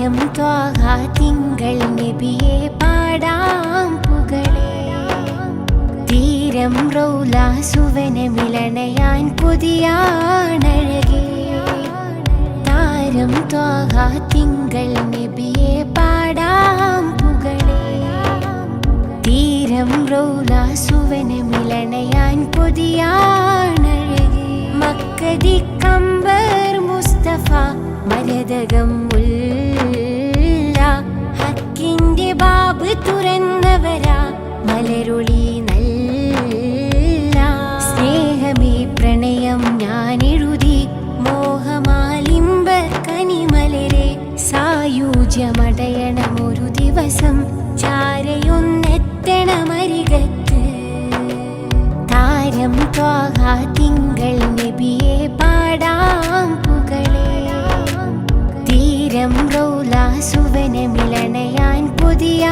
താരം ത്വാഹ തിങ്കൾ നബിയെ പാടാം പുകളേ. തീരം റൗല സുവനമിളണയാൻ പുതിയാണഴകേ. താരം ത്വാഹ തിങ്കൾ നബിയെ പാടാം പുകളേ. തീരം റൗല സുവനമിളണയാൻ പുതിയാണഴകേ. മക്കദിക്കമ്പർ മുസ്തഫ മരതകം മുല്ല. ഹക്കിന്റെ ബാബ് തുറന്നവരാ മലരൊളി നല്ല. സ്നേഹമേ പ്രണയം ഞാനെഴുതി മോഹമാലിമ്പ കനിമലരെ. സായുജ്യമടയണമൊരു ദിവസം ചാരയൊന്നെത്തണമരികത്ത്. താരം ത്വാഹ തിങ്കൾ നബിയെ പാടാം പുകളേ. തീരം റൗല സുവനമിളണയാൻ പുതിയ